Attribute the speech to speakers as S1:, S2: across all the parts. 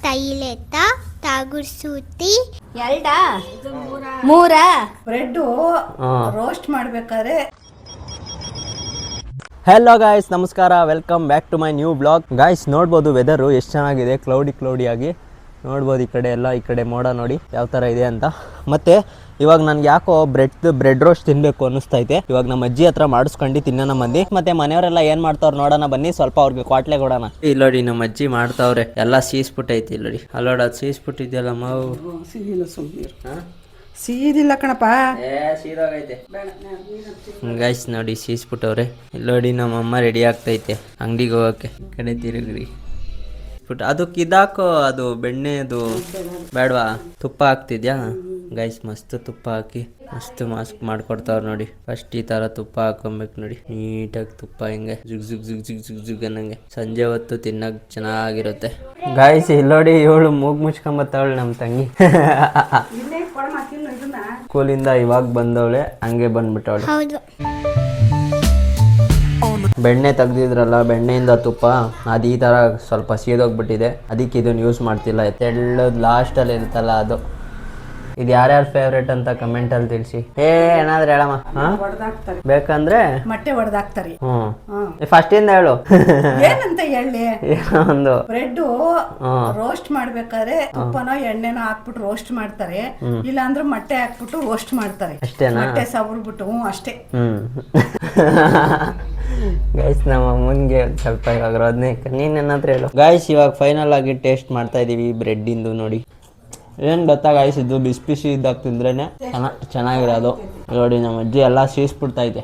S1: ತೈಲೆತ ತಾಗುರ್ಸೂತಿ ಎರಡ ಮೂರ
S2: ಬ್ರೆಡ್ ರೋಸ್ಟ್ ಮಾಡ್ಬೇಕಾದ್ರೆ.
S3: ಹೆಲೋ ಗಾಯ್ಸ್, ನಮಸ್ಕಾರ, welcome back to my new blog. Guys ನೋಡ್ಬೋದು ವೆದರು ಎಷ್ಟು ಚೆನ್ನಾಗಿದೆ, ಕ್ಲೌಡಿ ಆಗಿ ನೋಡ್ಬೋದು. ಈ ಕಡೆ ಎಲ್ಲ ಈ ಕಡೆ ಮೋಡ ನೋಡಿ ಯಾವ ಥರ ಇದೆ ಅಂತ. ಮತ್ತು ಇವಾಗ ನನಗೆ ಯಾಕೋ ಬ್ರೆಡ್ ರೋಸ್ಟ್ ತಿನ್ನಬೇಕು ಅನ್ನಿಸ್ತೈತೆ. ಇವಾಗ ನಮ್ಮ ಅಜ್ಜಿ ಹತ್ರ ಮಾಡಿಸ್ಕೊಂಡು ತಿನ್ನೋಣ ಮಂದಿ. ಮತ್ತೆ ಮನೆಯವರೆಲ್ಲ ಏನು ಮಾಡ್ತಾವ್ರು ನೋಡೋಣ ಬನ್ನಿ, ಸ್ವಲ್ಪ ಅವ್ರಿಗೆ ಕ್ವಾಟ್ಲೆ ಕೊಡೋಣ. ಇಲ್ಲೋಡಿ ನಮ್ಮ ಅಜ್ಜಿ ಮಾಡ್ತಾವ್ರೆ, ಎಲ್ಲ ಸೀಸ್ಬಿಟ್ಟೈತಿ. ಇಲ್ಲೋಡಿ ಅಲ್ಲೋಡ ಅದು ಸೀಸ್ಬಿಟ್ಟಿದ್ಯಲ್ಲ ಮಾವು.
S2: ಸೀದಿಲ್ಲ ಕಣಪ್ಪ,
S3: ಸೀದಾಗೈತೆ ಗೈಸ್. ನೋಡಿ ಸೀಸ್ಬಿಟ್ಟವ್ರೆ. ಇಲ್ಲೋಡಿ ನಮ್ಮಮ್ಮ ರೆಡಿ ಆಗ್ತೈತೆ ಅಂಗಡಿಗೆ ಹೋಗೋಕ್ಕೆ. ಕಡೆ ತಿರುಗ್ರಿ ಅದಕ್ಕೆ ಇದಾಕೋ, ಅದು ಬೆಣ್ಣೆ ಅದು ಬೇಡವಾ? ತುಪ್ಪ ಹಾಕ್ತಿದ್ಯಾ ಗೈಸ್? ಮಸ್ತ್ ತುಪ್ಪ ಹಾಕಿ ಮಸ್ತ್ ಮಾಸ್ಕ್ ಮಾಡ್ಕೊಡ್ತಾವ್ರು ನೋಡಿ. ಫಸ್ಟ್ ಈ ಥರ ತುಪ್ಪ ಹಾಕೊಬೇಕು ನೋಡಿ, ನೀಟಾಗಿ ತುಪ್ಪ ಹಿಂಗೆ ಜುಗ್ ಅನ್ನಂಗೆ. ಸಂಜೆ ಹೊತ್ತು ತಿನ್ನಕ್ಕೆ ಚೆನ್ನಾಗಿರುತ್ತೆ ಗಾಯ್ಸ್. ಇಲ್ಲೋಡಿ ಇವಳು ಮೂಗು ಮುಚ್ಕೊಂಬತ್ತವಳು ನಮ್ಮ ತಂಗಿ. ಸ್ಕೂಲಿಂದ ಇವಾಗ ಬಂದವಳೆ, ಹಂಗೆ ಬಂದ್ಬಿಟ್ಟವಳೆ. ಬೆಣ್ಣೆ ತೆಗ್ದಿದ್ರಲ್ಲ, ಬೆಣ್ಣೆಯಿಂದ ತುಪ್ಪ ಅದು ಈ ಥರ ಸ್ವಲ್ಪ ಸೀದೋಗ್ಬಿಟ್ಟಿದೆ, ಅದಕ್ಕೆ ಇದನ್ನು ಯೂಸ್ ಮಾಡ್ತಿಲ್ಲ. ತೆಳ್ಳದು ಲಾಸ್ಟಲ್ಲಿ ಇರುತ್ತಲ್ಲ ಅದು. ಇದು ಯಾರ್ಯಾರು ಫೇವ್ರೇಟ್ ಅಂತ ಕಮೆಂಟಲ್ಲಿ ತಿಳಿಸಿ. ಏನಾದ್ರೆ ಹೇಳಮ್ಮ. ಬೇಕಂದ್ರೆ
S2: ಮೊಟ್ಟೆ ಹೊಡೆದಾಕ್ತಾರೆ.
S3: ಫಸ್ಟಿಂದ ಹೇಳು.
S2: ಏನಂತ ಹೇಳಿ,
S3: ಒಂದು
S2: ಬ್ರೆಡ್ ರೋಸ್ಟ್ ಮಾಡ್ಬೇಕಾದ್ರೆ ತುಪ್ಪನೋ ಎಣ್ಣೆನೋ ಹಾಕ್ಬಿಟ್ಟು ರೋಸ್ಟ್ ಮಾಡ್ತಾರೆ, ಇಲ್ಲ ಅಂದ್ರೆ ಮೊಟ್ಟೆ ಹಾಕ್ಬಿಟ್ಟು ರೋಸ್ಟ್ ಮಾಡ್ತಾರೆ.
S3: ಅಷ್ಟೇನಾ?
S2: ಮೊಟ್ಟೆ ಸವರ್ಬಿಟ್ಟು ಅಷ್ಟೇ.
S3: ಗೈಸ್ ನಮ್ಮ ಅಮ್ಮನಿಗೆ ಸ್ವಲ್ಪ ಇವಾಗ ರೋದನೆ. ನೀನೇನಾದ್ರೂ ಹೇಳು ಗಾಯ್ಸ್. ಇವಾಗ ಫೈನಲ್ ಆಗಿ ಟೇಸ್ಟ್ ಮಾಡ್ತಾ ಇದೀವಿ ಬ್ರೆಡ್ಡಿಂದು. ನೋಡಿ ಏನು ಗೊತ್ತಾ ಗಾಯ್ಸ್, ಇದು ಬಿಸಿ ಇದ್ದಾಗ ತಿಂದ್ರೇನೆ ಚೆನ್ನಾಗಿರೋದು. ನೋಡಿ ನಮ್ಮ ಅಜ್ಜಿ ಎಲ್ಲ ಸೀಸ್ಬಿಡ್ತೈತೆ.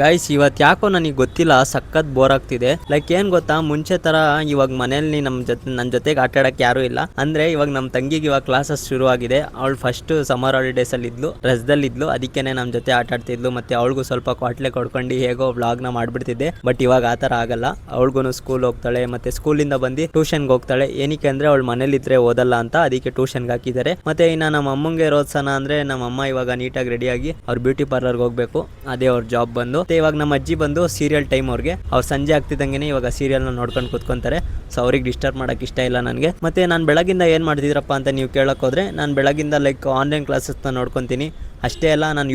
S3: ಗೈಸ್ ಇವತ್ತು ಯಾಕೋ ನನಗೆ ಗೊತ್ತಿಲ್ಲ, ಸಖತ್ ಬೋರ್ ಆಗ್ತಿದೆ. ಲೈಕ್ ಏನು ಗೊತ್ತಾ, ಮುಂಚೆ ಥರ ಇವಾಗ ಮನೇಲಿ ನನ್ನ ಜೊತೆಗೆ ಆಟ ಆಡೋಕ್ಕೆ ಯಾರೂ ಇಲ್ಲ. ಅಂದರೆ ಇವಾಗ ನಮ್ಮ ತಂಗಿಗೆ ಇವಾಗ ಕ್ಲಾಸಸ್ ಶುರು ಆಗಿದೆ. ಅವಳು ಫಸ್ಟ್ ಸಮ್ಮರ್ ಹಾಲಿಡೇಸಲ್ಲಿ ಇದ್ಲು, ರಜದಲ್ಲಿದ್ಲು, ಅದಕ್ಕೇ ನಮ್ಮ ಜೊತೆ ಆಟ ಆಡ್ತಿದ್ಲು. ಮತ್ತು ಅವಳಿಗೂ ಸ್ವಲ್ಪ ಕ್ವಾಟ್ಲೆ ಕೊಡ್ಕೊಂಡು ಹೇಗೋ ವ್ಲಾಗ್ನ ಮಾಡಿಬಿಡ್ತಿದ್ದೆ. ಬಟ್ ಇವಾಗ ಆ ಥರ ಆಗಲ್ಲ. ಅವಳಿಗೂ ಸ್ಕೂಲ್ ಹೋಗ್ತಾಳೆ, ಮತ್ತು ಸ್ಕೂಲಿಂದ ಬಂದು ಟ್ಯೂಷನ್ಗೆ ಹೋಗ್ತಾಳೆ. ಏನಕ್ಕೆ ಅಂದರೆ ಅವಳು ಮನೇಲಿದ್ದರೆ ಓದಲ್ಲ ಅಂತ, ಅದಕ್ಕೆ ಟ್ಯೂಷನ್ಗೆ ಹಾಕಿದ್ದಾರೆ. ಮತ್ತು ಇನ್ನು ನಮ್ಮ ಅಮ್ಮಂಗೆ ರೋದ್ಸನ ಅಂದರೆ ನಮ್ಮ ಅಮ್ಮ ಇವಾಗ ನೀಟಾಗಿ ರೆಡಿಯಾಗಿ ಅವ್ರು ಬ್ಯೂಟಿ ಪಾರ್ಲರ್ಗೆ ಹೋಗಬೇಕು, ಅದೇ ಅವ್ರ ಜಾಬ್ ಬಂದು. ಇವಾಗ ನಮ್ಮ ಅಜ್ಜಿ ಬಂದು ಸೀರಿಯಲ್ ಟೈಮ್ ಅವ್ರಿಗೆ, ಅವ್ರು ಸಂಜೆ ಆಗ್ತಿದ್ದಂಗೆ ಇವಾಗ ಸೀರಿಯಲ್ನ ನೋಡ್ಕೊಂಡು ಕೂತ್ಕೊಂತಾರೆ. ಸೊ ಅವ್ರಿಗೆ ಡಿಸ್ಟರ್ಬ್ ಮಾಡೋಕ್ಕೆ ಇಷ್ಟ ಇಲ್ಲ ನನಗೆ. ಮತ್ತು ನಾನು ಬೆಳಗಿಂದ ಏನು ಮಾಡ್ತಿದ್ರಪ್ಪ ಅಂತ ನೀವು ಕೇಳೋಕೆ ಹೋದರೆ, ನಾನು ಬೆಳಗಿಂದ ಲೈಕ್ ಆನ್ಲೈನ್ ಕ್ಲಾಸಸ್ನ ನೋಡ್ಕೊತೀನಿ. ಅಷ್ಟೇ ಅಲ್ಲ, ನಾನು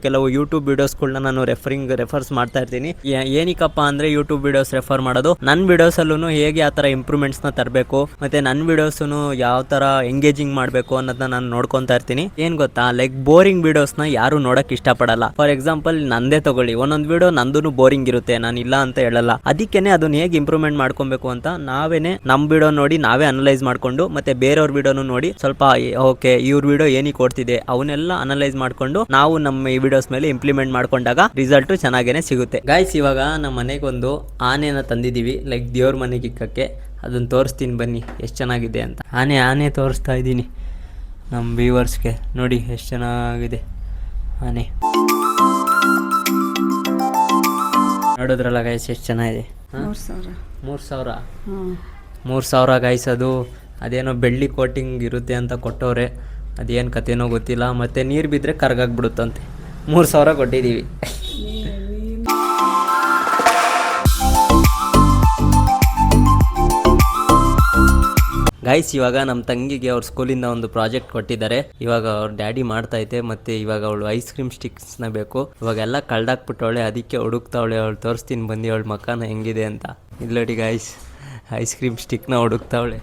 S3: ಕೆಲವು ಯೂಟ್ಯೂಬ್ ವೀಡಿಯೋಸ್ಗಳನ್ನ ನಾನು ರೆಫರ್ಸ್ ಮಾಡ್ತಾ ಇರ್ತೀನಿ. ಏನಕ್ಕಪ್ಪ ಅಂದರೆ ಯೂಟ್ಯೂಬ್ ವೀಡಿಯೋಸ್ ರೆಫರ್ ಮಾಡೋದು, ನನ್ನ ವೀಡಿಯೋಸಲ್ಲೂ ಹೇಗೆ ಆ ಥರ ಇಂಪ್ರೂವ್ಮೆಂಟ್ಸ್ನ ತರಬೇಕು, ಮತ್ತು ನನ್ನ ವೀಡಿಯೋಸೂ ಯಾವ ಥರ ಎಂಗೇಜಿಂಗ್ ಮಾಡಬೇಕು ಅನ್ನೋದನ್ನ ನಾನು ನೋಡ್ಕೊತಾ ಇರ್ತೀನಿ. ಏನು ಗೊತ್ತಾ, ಲೈಕ್ ಬೋರಿಂಗ್ ವೀಡಿಯೋಸ್ನ ಯಾರು ನೋಡೋಕ್ಕೆ ಇಷ್ಟಪಡಲ್ಲ. ಫಾರ್ ಎಕ್ಸಾಂಪಲ್ ನಂದೇ ತಗೊಳ್ಳಿ, ಒಂದೊಂದು ವೀಡಿಯೋ ನಂದು ಬೋರಿಂಗ್ ಇರುತ್ತೆ, ನಾನು ಇಲ್ಲ ಅಂತ ಹೇಳಲ್ಲ. ಅದಕ್ಕೇನೆ ಅದನ್ನ ಹೇಗೆ ಇಂಪ್ರೂವ್ಮೆಂಟ್ ಮಾಡ್ಕೊಬೇಕು ಅಂತ ನಾವೇನೆ ನಮ್ಮ ವೀಡಿಯೋ ನೋಡಿ ನಾವೇ ಅನಲೈಸ್ ಮಾಡಿಕೊಂಡು, ಮತ್ತು ಬೇರೆಯವ್ರ ವೀಡಿಯೋನು ನೋಡಿ ಸ್ವಲ್ಪ ಓಕೆ ಇವ್ರ ವೀಡಿಯೋ ಏನಕ್ಕೆ ಕೊಡ್ತಿದೆ ಅವನ್ನೆಲ್ಲ ಅನಲೈಸ್ ಮಾಡ್ಕೊಂಡು ನಾವು ನಮ್ಮ ಈ ವಿಡಿಯೋಸ್ ಮೇಲೆ ಇಂಪ್ಲಿಮೆಂಟ್ ಮಾಡ್ಕೊಂಡಾಗ ರಿಸಲ್ಟ್ ಚೆನ್ನಾಗೇನೆ ಸಿಗುತ್ತೆ. ಗೈಸ್ ಇವಾಗ ನಮ್ಮ ಮನೆಗೆ ಒಂದು ಆನೆನ ತಂದಿದ್ದೀವಿ, ಲೈಕ್ ದೇವ್ರ ಮನೆಗೆ ಇಕ್ಕಕ್ಕೆ. ಅದನ್ನು ತೋರಿಸ್ತೀನಿ ಬನ್ನಿ ಎಷ್ಟು ಚೆನ್ನಾಗಿದೆ ಅಂತ. ಆನೆ ತೋರಿಸ್ತಾ ಇದ್ದೀನಿ ನಮ್ಮ ವ್ಯೂವರ್ಸ್ಗೆ. ನೋಡಿ ಎಷ್ಟು ಚೆನ್ನಾಗಿದೆ ಆನೆ. ನೋಡಿದ್ರಲ್ಲ ಗೈಸ್ ಎಷ್ಟು ಚೆನ್ನಾಗಿದೆ. 3,000 ಗೈಸ್. ಅದೇನೋ ಬೆಳ್ಳಿ ಕೋಟಿಂಗ್ ಇರುತ್ತೆ ಅಂತ ಕೊಟ್ಟವ್ರೆ, ಅದೇನು ಕಥೆನೋ ಗೊತ್ತಿಲ್ಲ. ಮತ್ತು ನೀರು ಬಿದ್ದರೆ ಕರ್ಗಾಗ್ಬಿಡುತ್ತಂತೆ. 3,000 ಕೊಟ್ಟಿದ್ದೀವಿ. ಗೈಸ್ ಇವಾಗ ನಮ್ಮ ತಂಗಿಗೆ ಅವ್ರ ಸ್ಕೂಲಿಂದ ಒಂದು ಪ್ರಾಜೆಕ್ಟ್ ಕೊಟ್ಟಿದ್ದಾರೆ. ಇವಾಗ ಅವ್ರ ಡ್ಯಾಡಿ ಮಾಡ್ತೈತೆ. ಮತ್ತು ಇವಾಗ ಅವಳು ಐಸ್ ಕ್ರೀಮ್ ಸ್ಟಿಕ್ಸ್ನ ಬೇಕು. ಇವಾಗೆಲ್ಲ ಕಳ್ದಾಕ್ಬಿಟ್ಟವಳೆ, ಅದಕ್ಕೆ ಹುಡುಕ್ತಾವಳೆ. ಅವಳು ತೋರಿಸ್ತೀನಿ ಬಂದು ಅವಳ ಮಕ್ಕನ ಹೆಂಗಿದೆ ಅಂತ. ಇಲ್ಲಡಿ ಗೈಸ್, ಐಸ್ ಕ್ರೀಮ್ ಸ್ಟಿಕ್ನ ಹುಡುಕ್ತಾವಳೆ.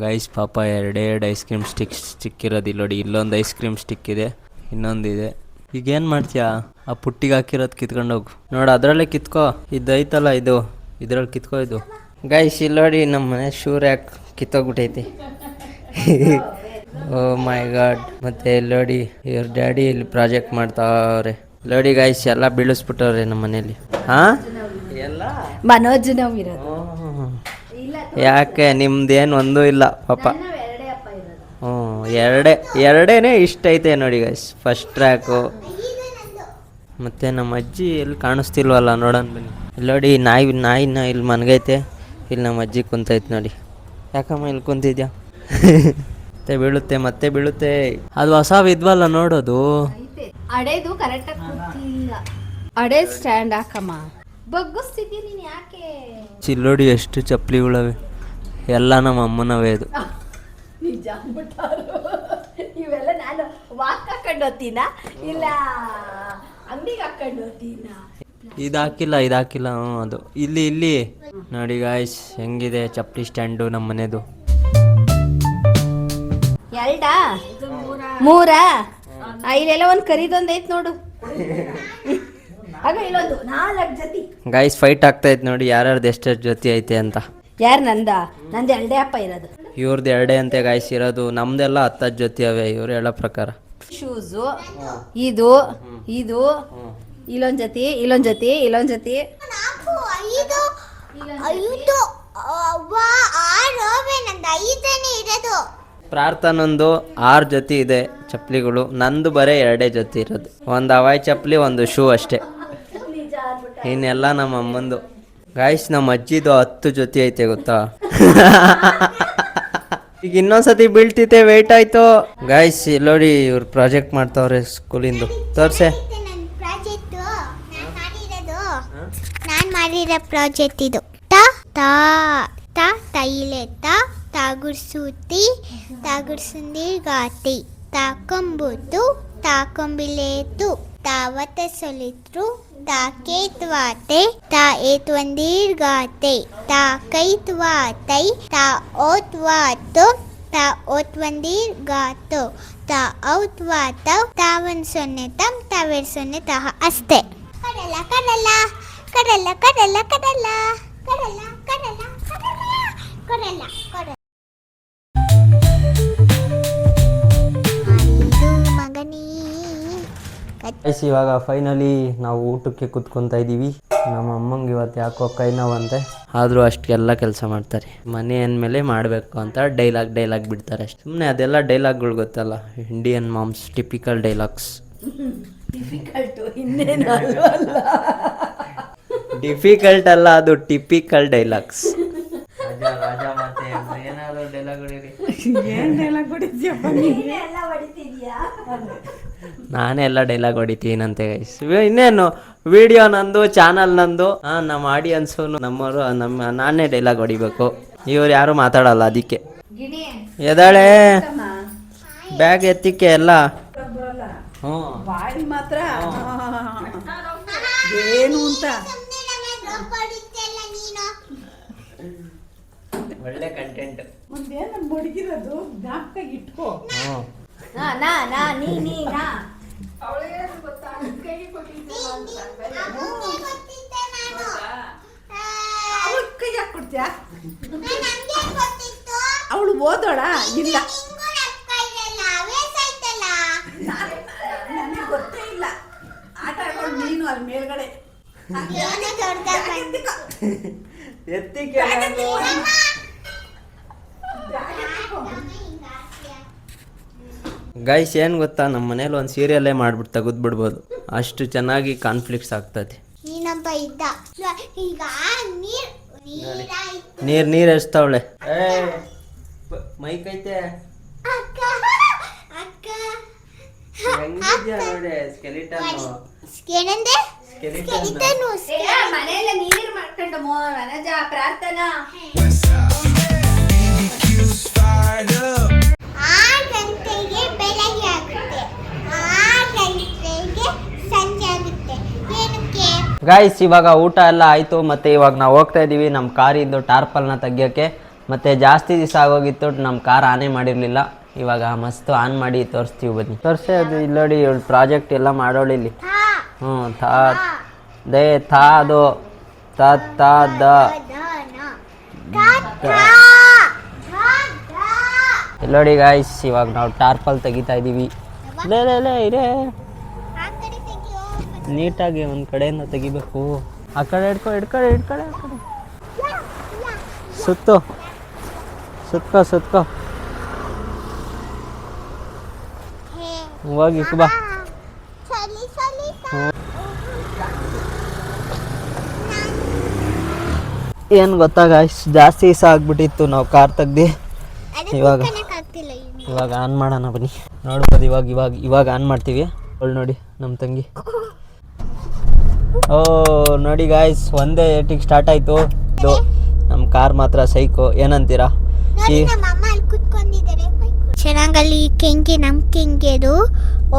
S3: ಗೈಸ್ ಪಾಪ ಎರಡೆರಡು ಐಸ್ ಕ್ರೀಮ್ ಸ್ಟಿಕ್ಸ್ ಸಿಕ್ಕಿರೋದು. ಇಲ್ಲೋಡಿ, ಇಲ್ಲೊಂದು ಐಸ್ ಕ್ರೀಮ್ ಸ್ಟಿಕ್ ಇದೆ, ಇನ್ನೊಂದಿದೆ. ಈಗ ಏನು ಮಾಡ್ತೀಯಾ? ಆ ಪುಟ್ಟಿಗೆ ಹಾಕಿರೋದು ಕಿತ್ಕೊಂಡೋಗು. ನೋಡು ಅದರಲ್ಲೇ ಕಿತ್ಕೋ. ಇದು ಐತಲ್ಲ, ಇದ್ರಲ್ಲಿ ಕಿತ್ಕೋ. ಇದು ಗೈಸ್ ಇಲ್ಲೋಡಿ, ನಮ್ಮ ಮನೆ ಶೂ ರ್ಯಾಕ್ ಕಿತ್ತೋಗ್ಬಿಟ್ಟೈತಿ. ಓ ಮೈ ಗಾಡ್. ಮತ್ತು ಇಲ್ಲೋಡಿ ಇವ್ರ ಡ್ಯಾಡಿ ಇಲ್ಲಿ ಪ್ರಾಜೆಕ್ಟ್ ಮಾಡ್ತಾವ್ರೆ. ನೋಡಿ ಗೈಸ್ ಎಲ್ಲ ಬೀಳಿಸ್ಬಿಟ್ಟವ್ರೆ ನಮ್ಮ ಮನೇಲಿ. ಎಲ್ಲ
S1: ಮನೋಜ್ ನಾವು ಇರೋದು.
S3: ಯಾಕೆ ನಿಮ್ದೇನು ಒಂದೂ ಇಲ್ಲ ಪಾಪ. ಎರಡೇನೆ ಇಷ್ಟ ಐತೆ ನೋಡಿ ಗೈಸ್. First track. ಮತ್ತು ನಮ್ಮ ಅಜ್ಜಿ ಎಲ್ಲಿ ಕಾಣಿಸ್ತಿಲ್ವಲ್ಲ, ನೋಡೋಣ ಬನ್ನಿ. ಇಲ್ಲಿ ನೋಡಿ ನಾಯಿನ ಇಲ್ಲಿ ಮನ್ಗೈತೆ. ಇಲ್ಲಿ ನಮ್ಮ ಅಜ್ಜಿ ಕುಂತೈತೆ ನೋಡಿ. ಯಾಕಮ್ಮ ಇಲ್ಲಿ ಕುಂತಿದ್ಯಾ? ಮತ್ತೆ ಬೀಳುತ್ತೆ ಮತ್ತೆ ಬೀಳುತ್ತೆ. ಅದು ಹೊಸ ವಿದ್ವಲ್ಲ ನೋಡೋದು.
S1: ಅಡೆದು ಕರೆಕ್ಟಾಗಿ ಕೂತಿಲ್ಲ. ಅಡೆ ಸ್ಟ್ಯಾಂಡ್ ಹಾಕಮ್ಮ. ಬಗ್ಗಿಸ್ತಿದ್ದೀನಿ ನೀನು ಯಾಕೆ?
S3: ಚಿಲ್ಲೋಡಿ ಎಷ್ಟು ಚಪ್ಪಲಿಗಳವೆ, ಎಲ್ಲ ನಮ್ಮ ಅಮ್ಮನವೇ ಇದು.
S1: ನಿಜ ಇವೆಲ್ಲ ನಾನು ವಾಕ್ ಹಾಕೊಂಡು ಹೋಗ್ತೀನ ಇಲ್ಲ ಅಂಗಡಿಗೆ ಹಾಕೊಂಡು ಹೋಗ್ತೀನ.
S3: ಇದಾಕಿಲ್ಲ ಹ್ಞೂ ಅದು ಇಲ್ಲಿ ನೋಡಿ ಗಾಯ್ಸ್ ಹೆಂಗಿದೆ ಚಪ್ಪಲಿ ಸ್ಟ್ಯಾಂಡು ನಮ್ಮ ಮನೆದು.
S1: ಎರಡಾ ಮೂರಾ? ಇಲ್ಲೆಲ್ಲ ಒಂದು ಕರಿದೊಂದು ಐತೆ ನೋಡು. ಆಗ ಇಲ್ಲೊಂದು 4 ಜೊತೆ.
S3: ಗಾಯ್ಸ್ ಫೈಟ್ ಆಗ್ತಾ ಇತ್ತು ನೋಡಿ ಯಾರ್ಯಾರ್ದು ಎಷ್ಟೆಷ್ಟು ಜೊತೆ ಐತೆ ಅಂತ.
S1: ಯಾರು ನಂದು ಎರಡೇ ಅಪ್ಪ ಇರೋದು.
S3: ಇವ್ರದ್ದು 2 ಅಂತೆ ಗಾಯ್ಸ್ ಇರೋದು, ನಮ್ದೆಲ್ಲ 10 ಜೊತೆ ಅವೆ ಇವ್ರು ಹೇಳೋ ಪ್ರಕಾರ.
S1: ಶೂಸು ಇದು ಇಲ್ಲೊಂದು ಜೊತೆ
S3: ಪ್ರಾರ್ಥನೊಂದು 6 ಜೊತೆ ಇದೆ ಚಪ್ಪಲಿಗಳು, ನಂದು ಬರೀ 2 ಜೊತೆ ಇರೋದು. ಒಂದು ಹವಾಯಿ ಚಪ್ಪಲಿ, ಒಂದು ಶೂ ಅಷ್ಟೇ. ಇನ್ನೆಲ್ಲ ನಮ್ಮ ಅಮ್ಮಂದು. ಗಾಯ್ಸ್ ನಮ್ಮ ಅಜ್ಜಿದು 10 ಜೊತೆ ಐತೆ ಗೊತ್ತಾ. ಈಗ ಇನ್ನೊಂದ್ಸತಿ ಬೀಳ್ತಿತ್ತೆ, ವೇಟ್ ಆಯ್ತು. ಗಾಯ್ಸ್ ನೋಡಿ ಇವ್ರು ಪ್ರಾಜೆಕ್ಟ್ ಮಾಡ್ತಾವ್ರೆ ಸ್ಕೂಲಿಂದು, ತೋರ್ಸೆ.
S4: ನಾನು ಮಾಡಿರೋ ಪ್ರಾಜೆಕ್ಟ್ ಇದು. ತೈಲೆ ತಾಗುರ್ಸೂತಿ ತಾಗುರ್ಸುಂದಿ ಗಾತಿ ತಾಕೊಂಬುತು ತಾಕೊಂಬಿಲೇತು ತಾವತ ಸೊಲಿತ್ರು ತಾಕೇತ್ವಾತೆ ತಾ ಏತ್ವಂದೀರ್ ಗಾತೆ ತಾ ಕೈತ್ವಾತೈ ತಾ ಓತ್ವಾತು ತಾ ಓತ್ವಂದೀರ್ ಗಾತು ತಾ ಔತ್ವಾತವ್ ತಾವನ್ ಸೊನ್ನೆತಂ ತಾವೆರ್ ಸೊನ್ನೆತಃ ಅಷ್ಟೇ. ಕಡಲ ಕಡಲ ಕಡಲ ಕಡಲ ಕಡಲ ಕಡಲ ಕಡಲ ಕಡಲ ಕಡಲ ಮಗನೇ.
S3: ಇವಾಗ ಫೈನಲಿ ನಾವು ಊಟಕ್ಕೆ ಕುತ್ಕೊತಾ ಇದ್ದೀವಿ. ನಮ್ಮ ಅಮ್ಮಂಗೆ ಇವತ್ತು ಯಾಕೋ ಕೈ ನೋವಂತೆ, ಆದರೂ ಅಷ್ಟೆಲ್ಲ ಕೆಲಸ ಮಾಡ್ತಾರೆ. ಮನೆ ಅಂದಮೇಲೆ ಮಾಡಬೇಕು ಅಂತ ಡೈಲಾಗ್ ಬಿಡ್ತಾರೆ ಅಷ್ಟೇ. ಸುಮ್ಮನೆ ಅದೆಲ್ಲ ಡೈಲಾಗ್ಗಳು ಗೊತ್ತಲ್ಲ, Indian moms typical dialogues. Difficult ಅಲ್ಲ, ಅದು ಟಿಪಿಕಲ್ ಡೈಲಾಗ್ಸ್. ನಾನೇ ಎಲ್ಲ ಡೈಲಾಗ್ ಹೊಡಿತೀನಂತೆ ಗೈಸ್. ಇನ್ನೇನು ವಿಡಿಯೋ ನಂದು, ಚಾನಲ್ ನಂದು, ನಮ್ಮ ಆಡಿಯನ್ಸು ನಮ್ಮವರು, ನಾನೇ ಡೈಲಾಗ್ ಹೊಡಿಬೇಕು. ಇವ್ರು ಯಾರು ಮಾತಾಡಲ್ಲ, ಅದಕ್ಕೆ. ಎದಾಳೆ ಬ್ಯಾಗ್ ಎತ್ತಿಕ್ಕೆ ಎಲ್ಲ.
S2: ಬಾಯಿ ಮಾತ್ರ ಏನು ಅಂತ
S3: ಒಳ್ಳೆ ಕಂಟೆಂಟ್.
S2: ಮುಂದೇನು ಬಡಗಿರೋದು ಜ್ಞಾಪಕ ಇಟ್ಕೋ. ಕೈ ಹಾಕ್ಕೊಡ್ತೀಯ? ಅವಳು ಓದೋಳ ಇಲ್ಲ, ನನಗೆ ಗೊತ್ತೇ ಇಲ್ಲ. ಆಟ ಆಡೋಳು ನೀನು ಅಲ್ಲಿ ಮೇಲ್ಗಡೆ
S3: ಎತ್ತಿಕ್ಕೆ. ಗೈಸ್ ಏನು ಗೊತ್ತಾ, ನಮ್ಮ ಮನೇಲಿ ಒಂದು ಸೀರಿಯಲ್ಲೇ ಮಾಡ್ಬಿಟ್ಟು ತೆಗೆದ್ಬಿಡ್ಬೋದು, ಅಷ್ಟು ಚೆನ್ನಾಗಿ ಕಾನ್ಫ್ಲಿಕ್ಟ್ಸ್ ಆಗ್ತದೆ. ನೀರು ಎಷ್ಟಾವಳೆ ಮೈಕೈತೆ ನೋಡಿ.
S1: ಮನೆಯಲ್ಲ ನೀರು ಮಾಡ್ಕೊಂಡು ಪ್ರಾರ್ಥನಾ
S3: ಗಾಯ್ಸ್ ಇವಾಗ ಊಟ ಎಲ್ಲ ಆಯಿತು, ಮತ್ತು ಇವಾಗ ನಾವು ಹೋಗ್ತಾ ಇದ್ದೀವಿ ನಮ್ಮ ಕಾರಿದ್ದು ಟಾರ್ಪಲ್ನ ತೆಗಿಯೋಕ್ಕೆ. ಮತ್ತು ಜಾಸ್ತಿ ದಿವಸ ಆಗೋಗಿತ್ತು, ನಮ್ಮ ಕಾರ್ ಆನೇ ಮಾಡಿರಲಿಲ್ಲ. ಇವಾಗ ಮಸ್ತು ಆನ್ ಮಾಡಿ ತೋರಿಸ್ತೀವಿ, ಬನ್ನಿ. ತೋರಿಸಿ ಅದು ಇಲ್ಲಿ ನೋಡಿ, ಇವಳು ಪ್ರಾಜೆಕ್ಟ್ ಎಲ್ಲ ಮಾಡೋಳು ಇಲ್ಲಿ. ಅದು ಇಲ್ಲಿ ನೋಡಿ ಗಾಯ್ಸ್, ಇವಾಗ ನಾವು ಟಾರ್ಪಲ್ ತೆಗಿತಾ ಇದ್ದೀವಿ. ಇರೇ ನೀಟಾಗಿ ಒಂದು ಕಡೆಯಿಂದ ತೆಗಿಬೇಕು. ಆ ಕಡೆ ಹಿಡ್ಕಡೆ ಸುತ್ಕೋ ಹೋಗಿ ಬಾ. ಏನು ಗೊತ್ತಾ ಗಾಯ್ಸ್, ಜಾಸ್ತಿ ದಿವಸ ಆಗ್ಬಿಟ್ಟಿತ್ತು ನಾವು ಕಾರ್ ತೆಗ್ದು. ಇವಾಗ ಇವಾಗ ಆನ್ ಮಾಡೋಣ ಬನ್ನಿ. ನೋಡ್ಬೋದು ಇವಾಗ ಆನ್ ಮಾಡ್ತೀವಿ. ಅವಳು ನೋಡಿ ನಮ್ಮ ತಂಗಿ. ಓ ನೋಡಿ ಗಾಯ್ಸ್, ಒಂದೇ ಏಟಿಗೆ ಸ್ಟಾರ್ಟ್ ಆಯಿತು. ಇದು ನಮ್ಮ ಕಾರ್ ಮಾತ್ರ ಸೈಕು. ಏನಂತೀರಾ?
S4: ಚೆನ್ನಾಗಲ್ಲಿ ಕೆಂಗೆ ನಮ್ಮ ಕೆಂಗೆದು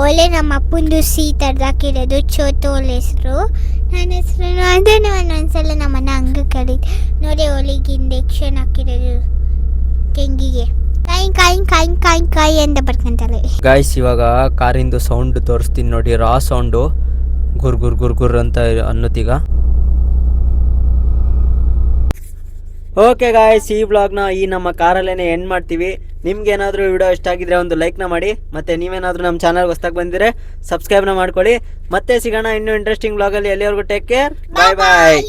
S4: ಓಲೆ ನಮ್ಮ ಅಪ್ಪಂದು ಸಿ ತರ್ದಾಕಿರೋದು ಚೋತು ಓಲೆ ಹೆಸರು. ನನ್ನ ಹೆಸರು ಅದನ್ನು ಒಂದೊಂದ್ಸಲ ನಮ್ಮನ್ನ ಹಂಗೆ ಕರೀತು ನೋಡಿ. ಓಲಿಗೆ ಇಂಜೆಕ್ಷನ್ ಹಾಕಿರೋದು ಕೆಂಗಿಗೆ. ಕಾಯಿ ಕಾಯಿ ಕಾಯಿ ಕಾಯಿ ಕಾಯಿ ಅಂತ ಬರ್ಕೊಂತಾಳೆ.
S3: ಗಾಯ್ಸ್ ಇವಾಗ ಕಾರಿಂದು ಸೌಂಡ್ ತೋರಿಸ್ತೀನಿ ನೋಡಿ. ರಾ ಸೌಂಡು ಗುರ್ ಗುರ್ ಗುರ್ ಗುರ್ ಅಂತ ಅನ್ನುತ್ತೀಗ. ಓಕೆ ಗಾಯ್ಸ್, ಈ ಬ್ಲಾಗ್ನ ಈ ನಮ್ಮ ಕಾರಲ್ಲೇ ಎಂಡ್ ಮಾಡ್ತೀವಿ. ನಿಮ್ಗೆ ಏನಾದರೂ ವಿಡಿಯೋ ಇಷ್ಟ ಆಗಿದ್ರೆ ಒಂದು ಲೈಕ್ನ ಮಾಡಿ. ಮತ್ತು ನೀವೇನಾದರೂ ನಮ್ಮ ಚಾನಲ್ಗೆ ಹೊಸದಾಗಿ ಬಂದಿದ್ರೆ ಸಬ್ಸ್ಕ್ರೈಬ್ನ ಮಾಡ್ಕೊಳ್ಳಿ. ಮತ್ತೆ ಸಿಗೋಣ ಇನ್ನೂ ಇಂಟ್ರೆಸ್ಟಿಂಗ್ ಬ್ಲಾಗಲ್ಲಿ. ಎಲ್ಲಿವರೆಗೂ ಟೇಕ್ ಕೇರ್, ಬಾಯ್ ಬಾಯ್.